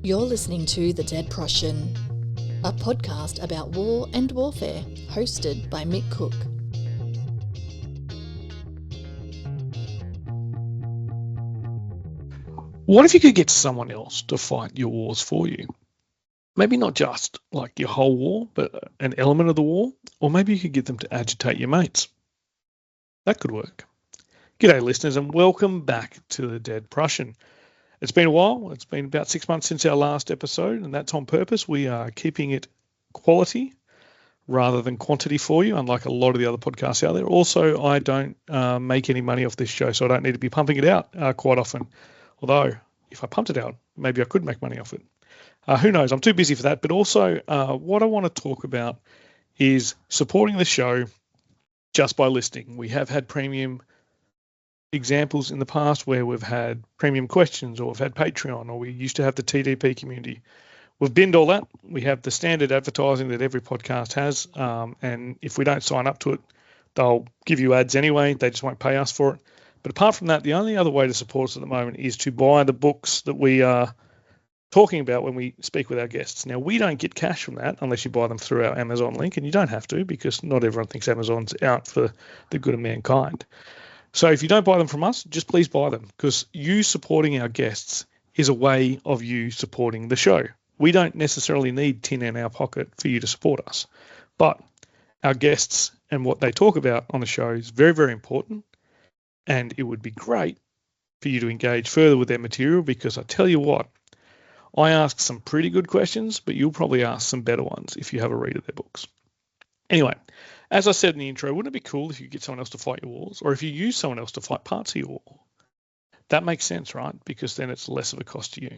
You're listening to The Dead Prussian, a podcast about war and warfare, hosted by Mick Cook. What if you could get someone else to fight your wars for you? Maybe not just like your whole war, but an element of the war, or maybe you could get them to agitate your mates. That could work. G'day listeners, and welcome back to The Dead Prussian. It's been a while. It's been about 6 months since our last episode, and that's on purpose. We are keeping it quality rather than quantity for you, unlike a lot of the other podcasts out there. Also, I don't make any money off this show, so I don't need to be pumping it out quite often. Although, if I pumped it out, maybe I could make money off it. Who knows? I'm too busy for that. But also, what I want to talk about is supporting the show just by listening. We have had premium examples in the past where we've had premium questions, or we've had Patreon, or we used to have the TDP community. We've binned all that. We have the standard advertising that every podcast has. And if we don't sign up to it, they'll give you ads anyway. They just won't pay us for it. But apart from that, the only other way to support us at the moment is to buy the books that we are talking about when we speak with our guests. Now, we don't get cash from that unless you buy them through our Amazon link, and you don't have to because not everyone thinks Amazon's out for the good of mankind. So if you don't buy them from us, just please buy them, because you supporting our guests is a way of you supporting the show. We don't necessarily need tin in our pocket for you to support us, but our guests and what they talk about on the show is very, very important. And it would be great for you to engage further with their material, because I tell you what, I ask some pretty good questions, but you'll probably ask some better ones if you have a read of their books. Anyway, as I said in the intro, wouldn't it be cool if you get someone else to fight your wars, or if you use someone else to fight parts of your war? That makes sense, right? Because then it's less of a cost to you.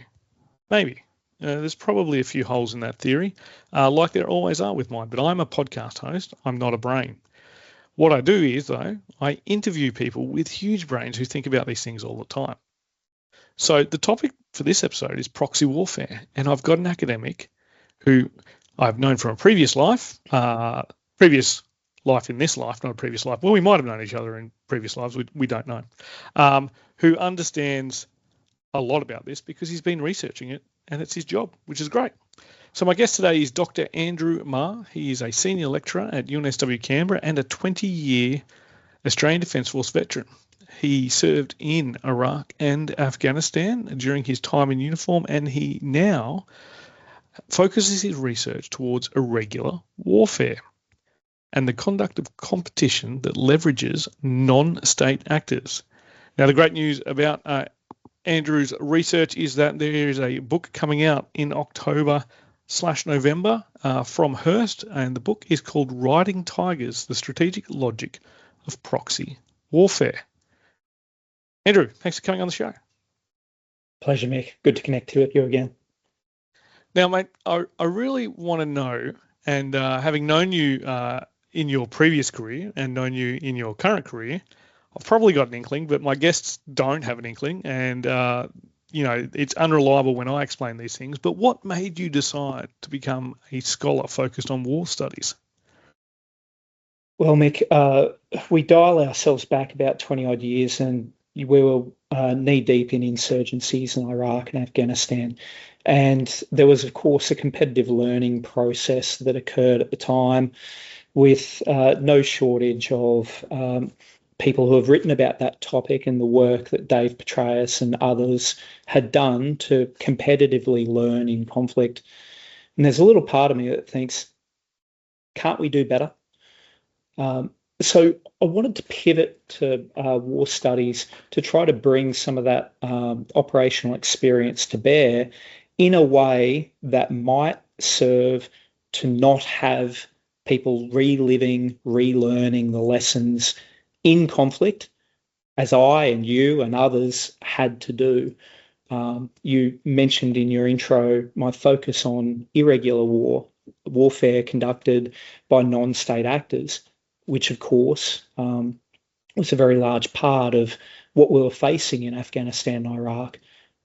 Maybe. There's probably a few holes in that theory, like there always are with mine, but I'm a podcast host. I'm not a brain. What I do is, though, I interview people with huge brains who think about these things all the time. So the topic for this episode is proxy warfare, and I've got an academic who I've known from a previous life in this life, not a previous life. Well, we might have known each other in previous lives. We don't know. Who understands a lot about this because he's been researching it, and it's his job, which is great. So my guest today is Dr Andrew Maher. He is a senior lecturer at UNSW Canberra and a 20-year Australian Defence Force veteran. He served in Iraq and Afghanistan during his time in uniform, and he now focuses his research towards irregular warfare and the conduct of competition that leverages non-state actors. Now, the great news about Andrew's research is that there is a book coming out in October/November from Hearst, and the book is called Riding Tigers, The Strategic Logic of Proxy Warfare. Andrew, thanks for coming on the show. Pleasure, Mick. Good to connect with you again. Now, mate, I really want to know, and having known you in your previous career and known you in your current career, I've probably got an inkling, but my guests don't have an inkling, and it's unreliable when I explain these things. But what made you decide to become a scholar focused on war studies? Well, Mick, we dial ourselves back about 20 odd years, and we were knee deep in insurgencies in Iraq and Afghanistan. And there was, of course, a competitive learning process that occurred at the time, with no shortage of people who have written about that topic and the work that Dave Petraeus and others had done to competitively learn in conflict. And there's a little part of me that thinks, can't we do better? So I wanted to pivot to war studies to try to bring some of that operational experience to bear in a way that might serve to not have people reliving, relearning the lessons in conflict, as I and you and others had to do. You mentioned in your intro my focus on irregular warfare conducted by non-state actors, which of course was a very large part of what we were facing in Afghanistan and Iraq,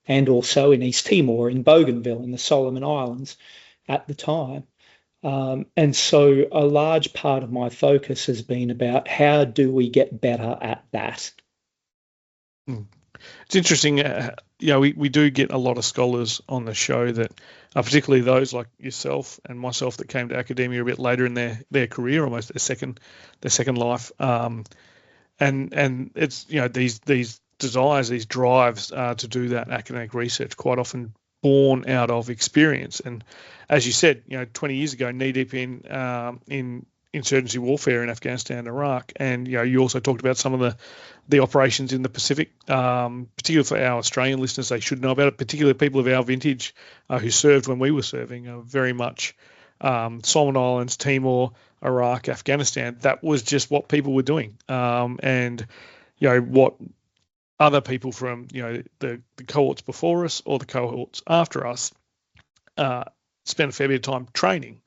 and also in East Timor, in Bougainville, in the Solomon Islands at the time. And so a large part of my focus has been about how do we get better at that? It's interesting. we do get a lot of scholars on the show that, particularly those like yourself and myself that came to academia a bit later in their career, almost their second life. And it's, these desires, these drives to do that academic research quite often born out of experience. And as you said, 20 years ago, knee deep in insurgency warfare in Afghanistan and Iraq, and you also talked about some of the operations in the Pacific, particularly for our Australian listeners. They should know about it, particularly people of our vintage who served when we were serving, very much Solomon Islands, Timor, Iraq, Afghanistan. That was just what people were doing, and what other people from the cohorts before us or the cohorts after us spent a fair bit of time training.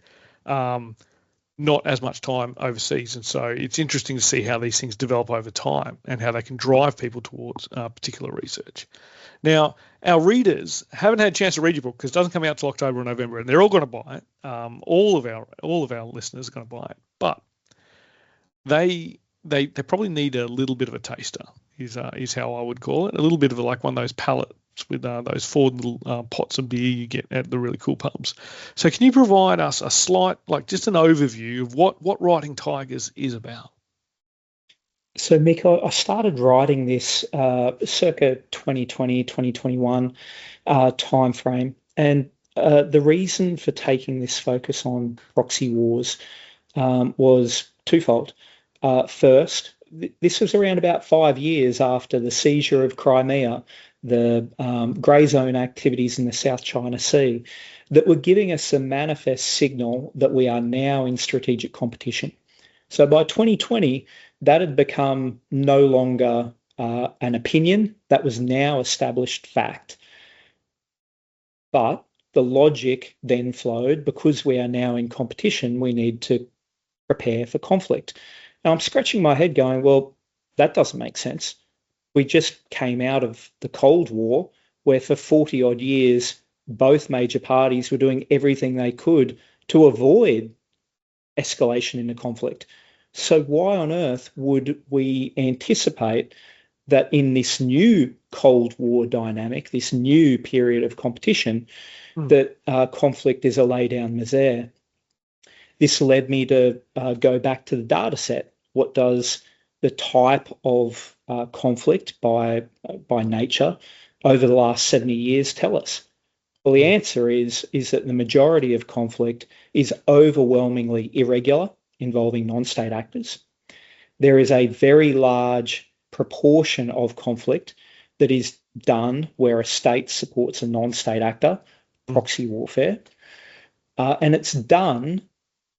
Not as much time overseas. And so it's interesting to see how these things develop over time and how they can drive people towards particular research. Now, our readers haven't had a chance to read your book because it doesn't come out till October or November, and they're all going to buy it. All of our listeners are going to buy it, but they probably need a little bit of a taster. Is how I would call it. A little bit of like one of those pallets with those 4 little pots of beer you get at the really cool pubs. So can you provide us a slight, just an overview of what Writing Tigers is about? So, Mick, I started writing this circa 2020, 2021 timeframe. And the reason for taking this focus on proxy wars was twofold. First, this was around about 5 years after the seizure of Crimea, the grey zone activities in the South China Sea, that were giving us a manifest signal that we are now in strategic competition. So by 2020, that had become no longer an opinion. That was now established fact. But the logic then flowed, because we are now in competition, we need to prepare for conflict. Now, I'm scratching my head going, well, that doesn't make sense. We just came out of the Cold War, where for 40 odd years, both major parties were doing everything they could to avoid escalation into conflict. So why on earth would we anticipate that in this new Cold War dynamic, this new period of competition, that conflict is a lay down misere? This led me to go back to the data set. What does the type of conflict by nature over the last 70 years tell us? Well, the answer is that the majority of conflict is overwhelmingly irregular, involving non-state actors. There is a very large proportion of conflict that is done where a state supports a non-state actor, proxy warfare, and it's done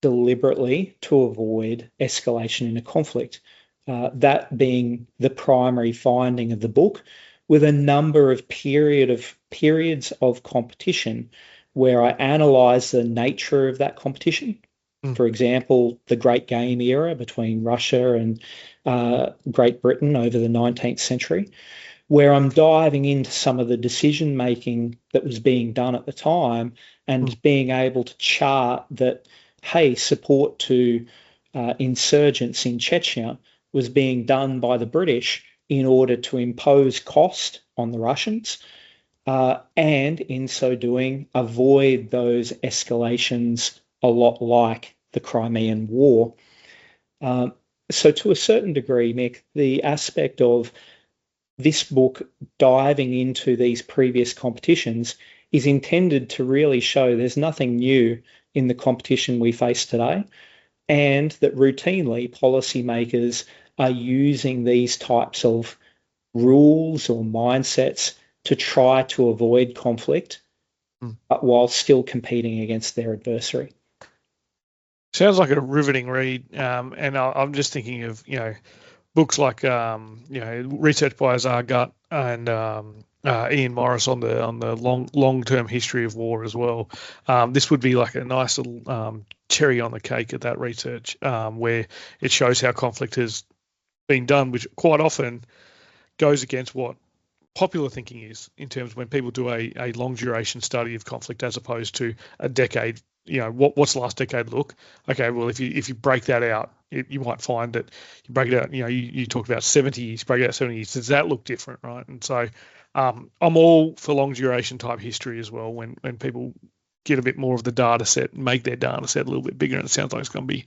deliberetely to avoid escalation in a conflict. That being the primary finding of the book, with a number of periods of competition where I analyse the nature of that competition. For example, the Great Game era between Russia and Great Britain over the 19th century, where I'm diving into some of the decision making that was being done at the time and being able to chart that, hey, support to insurgents in Chechnya was being done by the British in order to impose cost on the Russians, and in so doing, avoid those escalations a lot like the Crimean War. So to a certain degree, Mick, the aspect of this book diving into these previous competitions is intended to really show there's nothing new in the competition we face today, and that routinely policymakers are using these types of rules or mindsets to try to avoid conflict, while still competing against their adversary. Sounds like a riveting read, and I'm just thinking of books like research by Azar Gut and Ian Morris on the long-term history of war as well. This would be like a nice little cherry on the cake of that research, where it shows how conflict has been done, which quite often goes against what popular thinking is in terms of when people do a long duration study of conflict as opposed to a decade. What's the last decade look? Okay, well, if you break that out, you might find that you break it out. You talked about 70 years, break it out 70 years. Does that look different, right? And so I'm all for long duration type history as well. When people get a bit more of the data set, make their data set a little bit bigger, and it sounds like it's going to be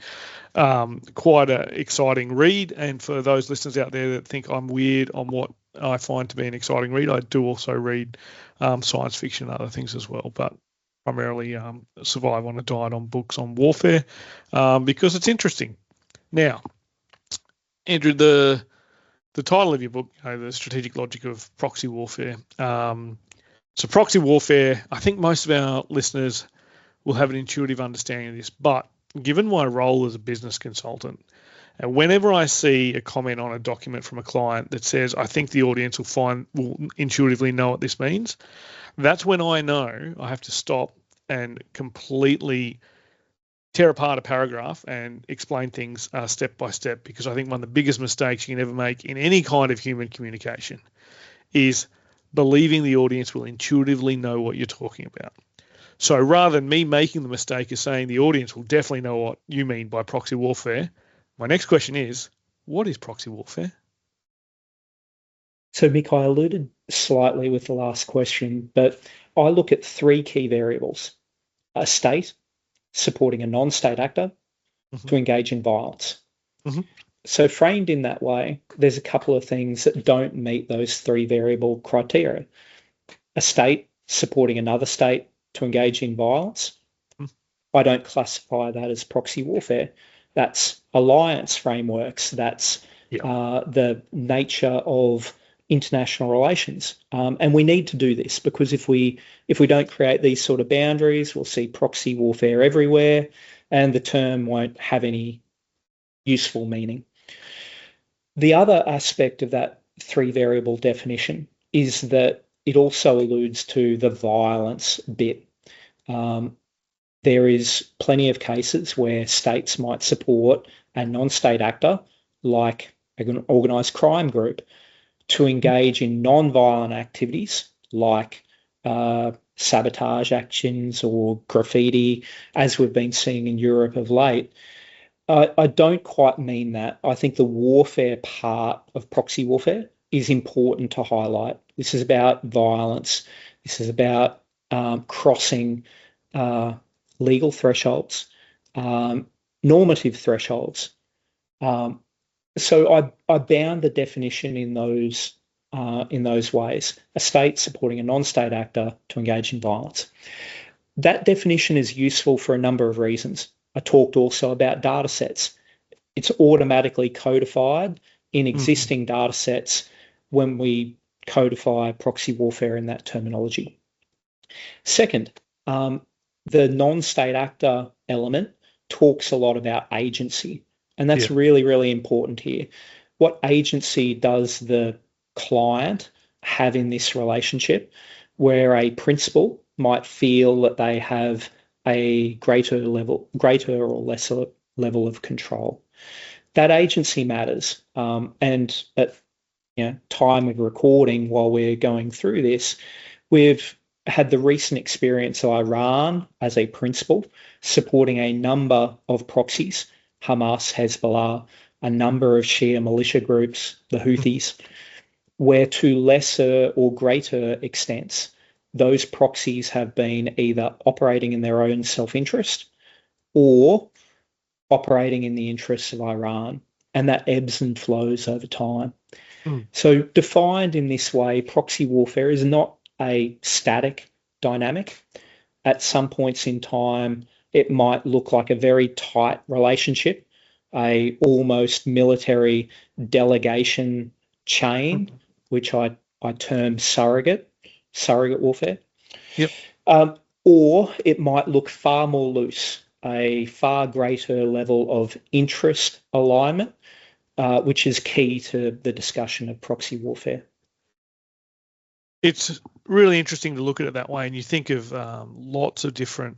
quite an exciting read. And for those listeners out there that think I'm weird on what I find to be an exciting read, I do also read science fiction and other things as well, but primarily survive on a diet on books on warfare because it's interesting. Now, Andrew, the title of your book, The Strategic Logic of Proxy Warfare. So proxy warfare, I think most of our listeners will have an intuitive understanding of this, but given my role as a business consultant, and whenever I see a comment on a document from a client that says, I think the audience will intuitively know what this means, that's when I know I have to stop and completely tear apart a paragraph and explain things step by step, because I think one of the biggest mistakes you can ever make in any kind of human communication is believing the audience will intuitively know what you're talking about. So rather than me making the mistake of saying the audience will definitely know what you mean by proxy warfare, my next question is, what is proxy warfare? So, Mick, I alluded slightly with the last question, but I look at three key variables: a state supporting a non-state actor to engage in violence. So framed in that way, there's a couple of things that don't meet those three variable criteria. A state supporting another state to engage in violence, I don't classify that as proxy warfare. That's alliance frameworks. That's the nature of international relations. And we need to do this, because if we don't create these sort of boundaries, we'll see proxy warfare everywhere, and the term won't have any useful meaning. The other aspect of that three variable definition is that it also alludes to the violence bit. There is plenty of cases where states might support a non-state actor, like an organised crime group, to engage in non-violent activities like sabotage actions or graffiti, as we've been seeing in Europe of late. I don't quite mean that. I think the warfare part of proxy warfare is important to highlight. This is about violence. This is about crossing legal thresholds, normative thresholds. So I bound the definition in those ways: a state supporting a non-state actor to engage in violence. That definition is useful for a number of reasons. I talked also about data sets. It's automatically codified in existing data sets when we codify proxy warfare in that terminology. Second, the non-state actor element talks a lot about agency, and that's really, really important here. What agency does the client have in this relationship, where a principal might feel that they have a greater or lesser level of control? That agency matters. And at time of recording, while we're going through this, we've had the recent experience of Iran as a principal supporting a number of proxies: Hamas, Hezbollah, a number of Shia militia groups, the Houthis, where to lesser or greater extents, those proxies have been either operating in their own self-interest or operating in the interests of Iran, and that ebbs and flows over time. So defined in this way, proxy warfare is not a static dynamic. At some points in time, it might look like a very tight relationship, a almost military delegation chain, which I term surrogate warfare. Or it might look far more loose, a far greater level of interest alignment, which is key to the discussion of proxy warfare. It's really interesting to look at it that way, and you think of lots of different,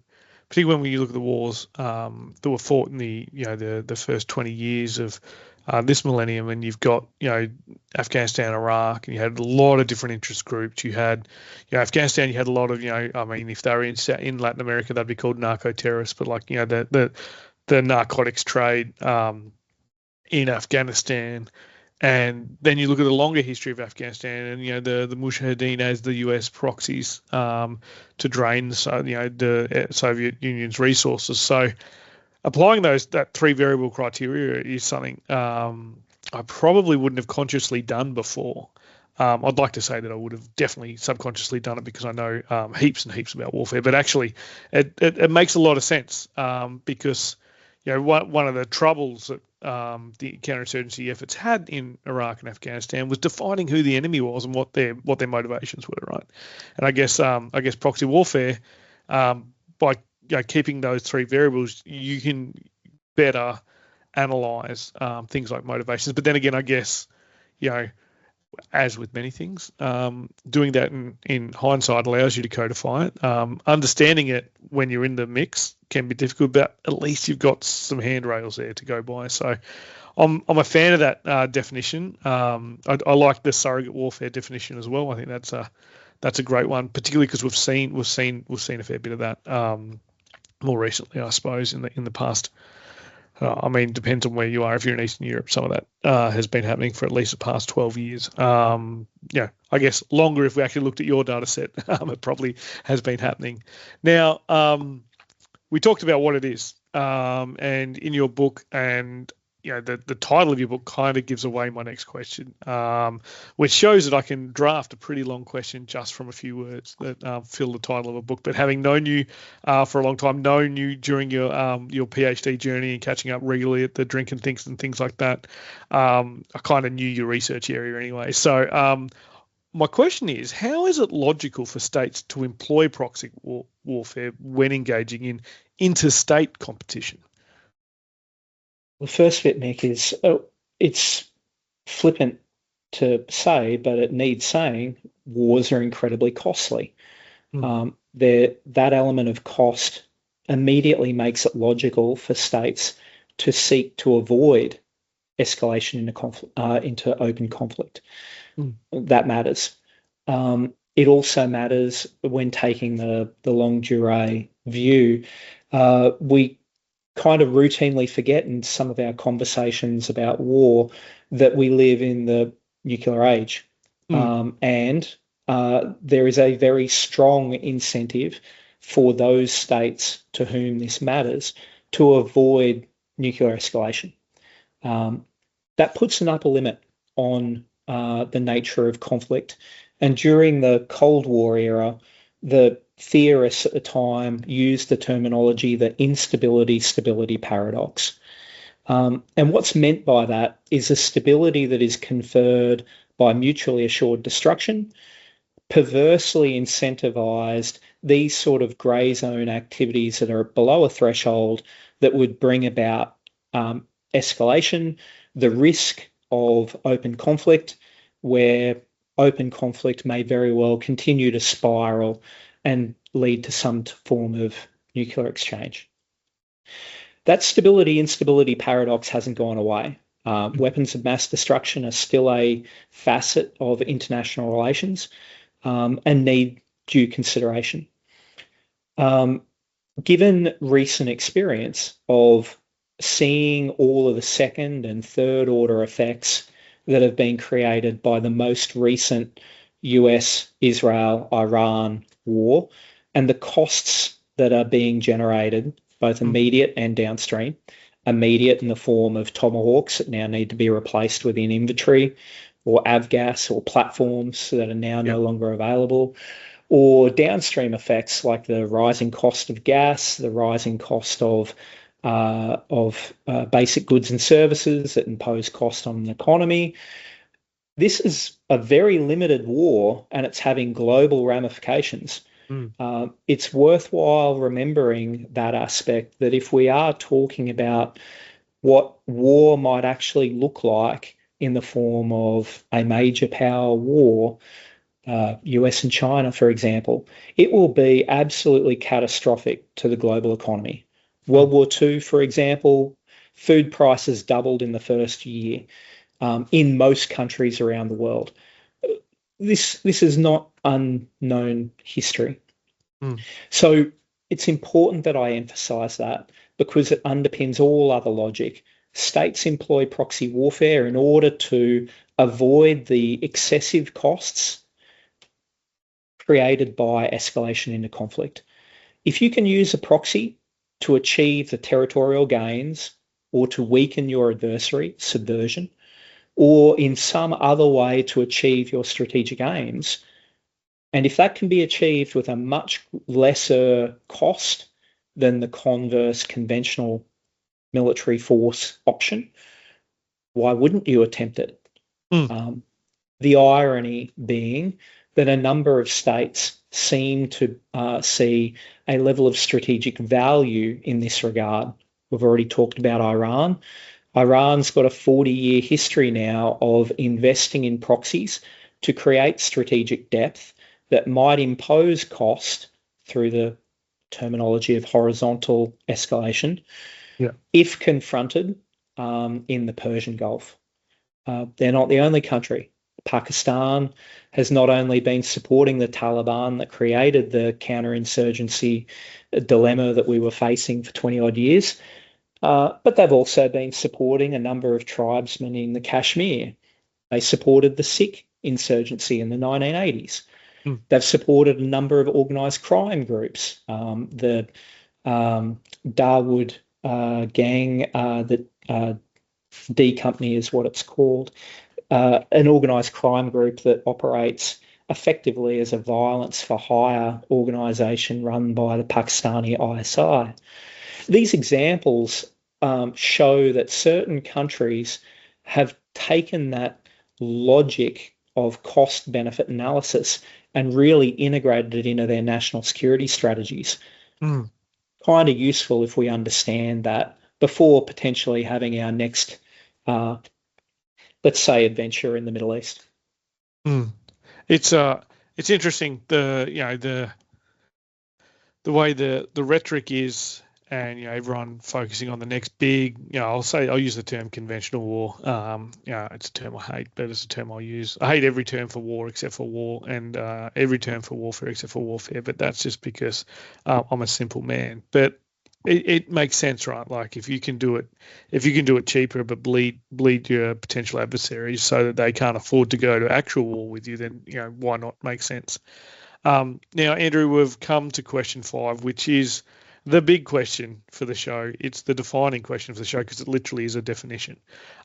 particularly when you look at the wars that were fought in the first 20 years of this millennium, and you've got Afghanistan, Iraq, and you had a lot of different interest groups. You had Afghanistan, you had a lot of if they were in Latin America, they'd be called narco terrorists, but the narcotics trade in Afghanistan And then you look at the longer history of Afghanistan, and the Mujahideen as the US proxies to drain the Soviet Union's resources. So applying that 3 variable criteria is something I probably wouldn't have consciously done before. I'd like to say that I would have definitely subconsciously done it because I know heaps and heaps about warfare, but actually it makes a lot of sense because one of the troubles that the counterinsurgency efforts had in Iraq and Afghanistan was defining who the enemy was and what their motivations were, right? And I guess proxy warfare, by keeping those 3 variables, you can better analyze things like motivations. But then again, I guess as with many things, doing that in hindsight allows you to codify it. Understanding it when you're in the mix can be difficult, but at least you've got some handrails there to go by. So I'm a fan of that definition. I like the surrogate warfare definition as well. I think that's a great one, particularly because we've seen a fair bit of that more recently, I suppose, in the past. Depends on where you are. If you're in Eastern Europe, some of that has been happening for at least the past 12 years. I guess longer if we actually looked at your data set, it probably has been happening. Now, we talked about what it is, and in your book, and the title of your book kind of gives away my next question, which shows that I can draft a pretty long question just from a few words that fill the title of a book. But having known you for a long time, known you during your PhD journey and catching up regularly at the drink and things like that, I kind of knew your research area anyway. So my question is, how is it logical for states to employ proxy warfare when engaging in interstate competition? The first bit, Mick, is it's flippant to say, but it needs saying, wars are incredibly costly. That element of cost immediately makes it logical for states to seek to avoid escalation into open conflict. That matters. It also matters when taking the longue durée view. We kind of routinely forget in some of our conversations about war that we live in the nuclear age. And there is a very strong incentive for those states to whom this matters to avoid nuclear escalation. That puts an upper limit on the nature of conflict. And during the Cold War era, the theorists at the time used the terminology the instability-stability paradox. And what's meant by that is a stability that is conferred by mutually assured destruction, perversely incentivized these sort of grey zone activities that are below a threshold that would bring about escalation, the risk of open conflict, where open conflict may very well continue to spiral and lead to some form of nuclear exchange. That stability-instability paradox hasn't gone away. Weapons of mass destruction are still a facet of international relations and need due consideration. Given recent experience of seeing all of the second and third order effects that have been created by the most recent US, Israel, Iran war, and the costs that are being generated, both immediate and downstream. Immediate in the form of Tomahawks that now need to be replaced within inventory, or avgas or platforms that are now no longer available, or downstream effects like the rising cost of gas, the rising cost of basic goods and services that impose cost on the economy. This is a very limited war, and it's having global ramifications. It's worthwhile remembering that aspect, that if we are talking about what war might actually look like in the form of a major power war, US and China, for example, it will be absolutely catastrophic to the global economy. World War II, for example, food prices doubled in the first year in most countries around the world. This is not unknown history. So it's important that I emphasize that, because it underpins all other logic states employ proxy warfare in order to avoid the excessive costs created by escalation into conflict. If you can use a proxy to achieve the territorial gains or to weaken your adversary, subversion, or in some other way to achieve your strategic aims, and if that can be achieved with a much lesser cost than the converse conventional military force option, why wouldn't you attempt it? The irony being that a number of states seem to see a level of strategic value in this regard. We've already talked about Iran. Iran's got a 40-year history now of investing in proxies to create strategic depth that might impose cost through the terminology of horizontal escalation, if confronted in the Persian Gulf. They're not the only country. Pakistan has not only been supporting the Taliban that created the counterinsurgency dilemma that we were facing for 20-odd years, but they've also been supporting a number of tribesmen in the Kashmir. They supported the Sikh insurgency in the 1980s. They've supported a number of organised crime groups. The Dawood gang, the D Company is what it's called, an organised crime group that operates effectively as a violence for hire organisation run by the Pakistani ISI. These examples show that certain countries have taken that logic of cost-benefit analysis and really integrated it into their national security strategies. Kind of useful if we understand that before potentially having our next, let's say, adventure in the Middle East. It's interesting the way the rhetoric is, and everyone focusing on the next big, I'll use the term conventional war. It's a term I hate, but it's a term I'll use. I hate every term for war except for war, and every term for warfare except for warfare. But that's just because I'm a simple man. But it makes sense, right? Like if you can do it cheaper, but bleed your potential adversaries so that they can't afford to go to actual war with you, then why not? Makes sense. Now, Andrew, we've come to question 5, which is the big question for the show. It's the defining question for the show because it literally is a definition.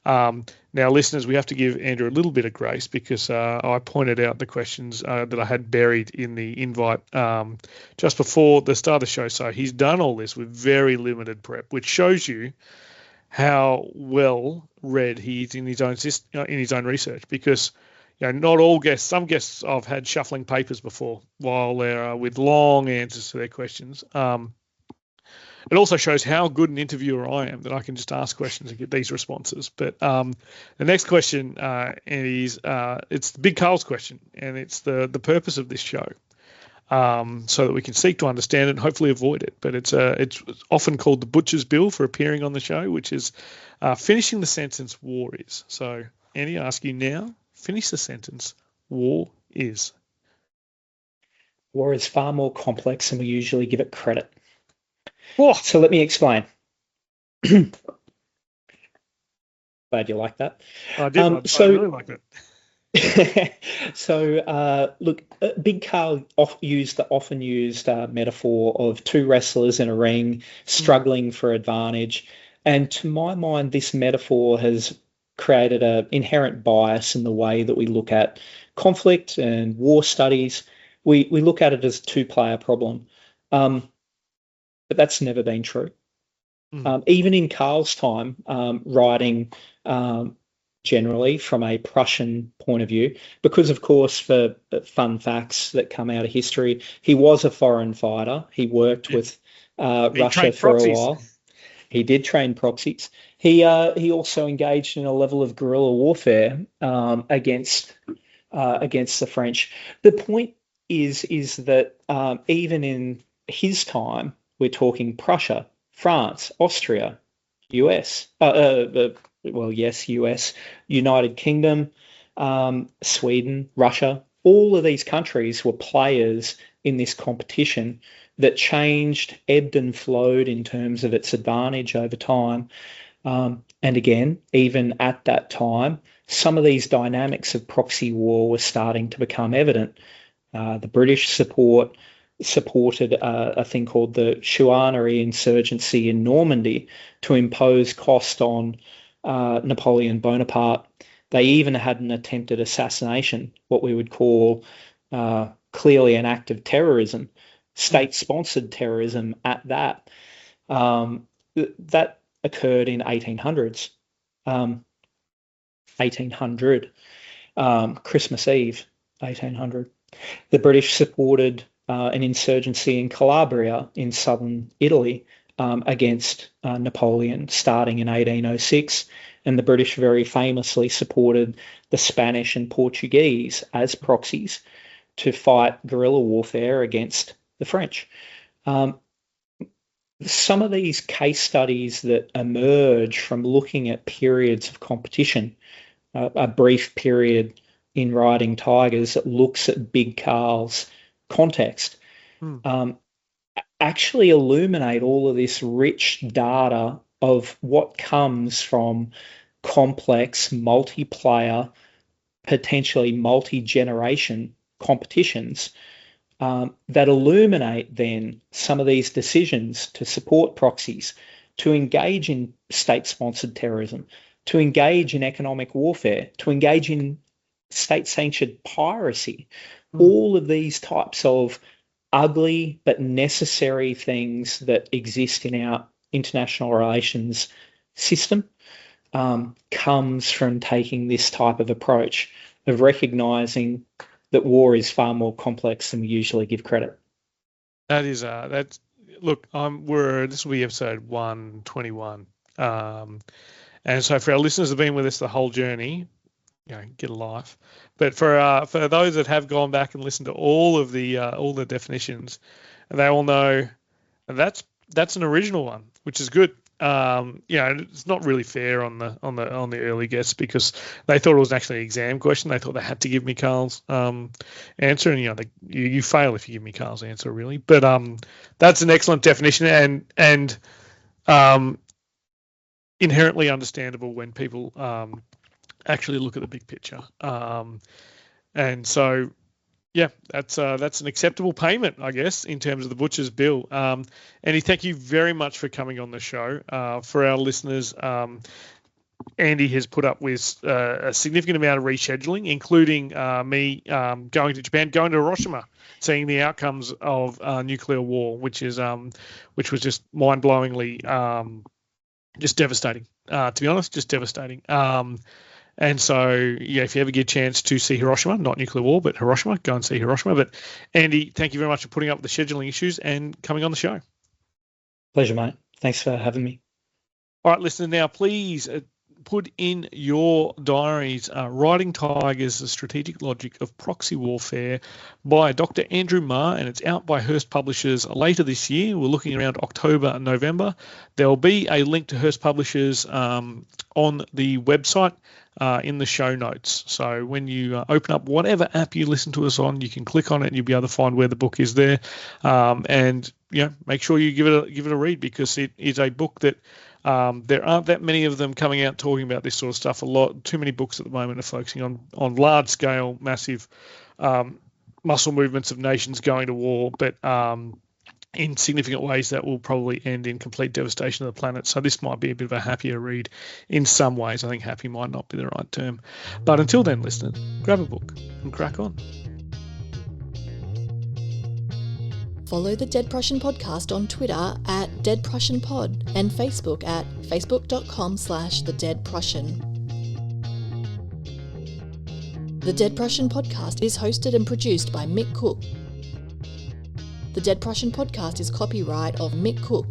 Now, listeners, we have to give Andrew a little bit of grace because I pointed out the questions that I had buried in the invite just before the start of the show. So he's done all this with very limited prep, which shows you how well read he is in his own research. Because not all guests, some guests I've had shuffling papers before while they're with long answers to their questions. It also shows how good an interviewer I am that I can just ask questions and get these responses. But the next question is it's the Big Carl's question, and it's the purpose of this show, so that we can seek to understand it and hopefully avoid it. But it's often called the butcher's bill for appearing on the show, which is finishing the sentence "war is." So, Andy, I ask you now, finish the sentence "war is." War is far more complex than we usually give it credit. Oh. So let me explain. Glad you like that. I did. I really like it. So, look, Big Carl often used metaphor of two wrestlers in a ring struggling for advantage. And to my mind, this metaphor has created an inherent bias in the way that we look at conflict and war studies. We look at it as a two-player problem. But that's never been true. Even in Carl's time, writing generally from a Prussian point of view, because, of course, for fun facts that come out of history, he was a foreign fighter. He worked with Russia for a while. He did train proxies. He also engaged in a level of guerrilla warfare against the French. The point is that even in his time, we're talking Prussia, France, Austria, US, US, United Kingdom, Sweden, Russia. All of these countries were players in this competition that ebbed and flowed in terms of its advantage over time. And again, even at that time, some of these dynamics of proxy war were starting to become evident. The British supported a thing called the Chouannery insurgency in Normandy to impose cost on Napoleon Bonaparte. They even had an attempted assassination, what we would call clearly an act of terrorism, state-sponsored terrorism at that. That occurred in 1800s. 1800, Christmas Eve, 1800. The British supported an insurgency in Calabria in southern Italy against Napoleon starting in 1806. And the British very famously supported the Spanish and Portuguese as proxies to fight guerrilla warfare against the French. Some of these case studies that emerge from looking at periods of competition, a brief period in Riding Tigers that looks at Big Carl's context, actually illuminate all of this rich data of what comes from complex, multiplayer, potentially multi-generation competitions that illuminate then some of these decisions to support proxies, to engage in state-sponsored terrorism, to engage in economic warfare, to engage in state-sanctioned piracy. All of these types of ugly but necessary things that exist in our international relations system comes from taking this type of approach of recognizing that war is far more complex than we usually give credit. This will be episode 121. And so for our listeners who've been with us the whole journey, get a life. But for those that have gone back and listened to all the definitions, they all know that's an original one, which is good. It's not really fair on the early guests because they thought it was actually an exam question. They thought they had to give me Carl's answer, and you fail if you give me Carl's answer, really. But that's an excellent definition and inherently understandable when people actually look at the big picture. And so, yeah, that's an acceptable payment, I guess, in terms of the butcher's bill. Andy, thank you very much for coming on the show. For our listeners, Andy has put up with a significant amount of rescheduling, including me going to Japan, going to Hiroshima, seeing the outcomes of nuclear war, which was just mind-blowingly just devastating. To be honest, just devastating. And so, if you ever get a chance to see Hiroshima, not nuclear war, but Hiroshima, go and see Hiroshima. But Andy, thank you very much for putting up with the scheduling issues and coming on the show. Pleasure, mate. Thanks for having me. All right, listeners, now please put in your diaries Riding Tigers, The Strategic Logic of Proxy Warfare by Dr. Andrew Maher, and it's out by Hearst Publishers later this year. We're looking around October and November. There will be a link to Hearst Publishers on the website in the show notes. So when you open up whatever app you listen to us on, you can click on it and you'll be able to find where the book is there. And make sure you give it a read, because it is a book that there aren't that many of them coming out talking about this sort of stuff. Too many books at the moment are focusing on large scale, massive muscle movements of nations going to war, but in significant ways that will probably end in complete devastation of the planet. So this might be a bit of a happier read in some ways. I think happy might not be the right term. But until then, listeners, grab a book and crack on. Follow the Dead Prussian podcast on Twitter at Dead Prussian Pod and Facebook at facebook.com/The Dead Prussian. The Dead Prussian podcast is hosted and produced by Mick Cook. The Dead Prussian podcast is copyright of Mick Cook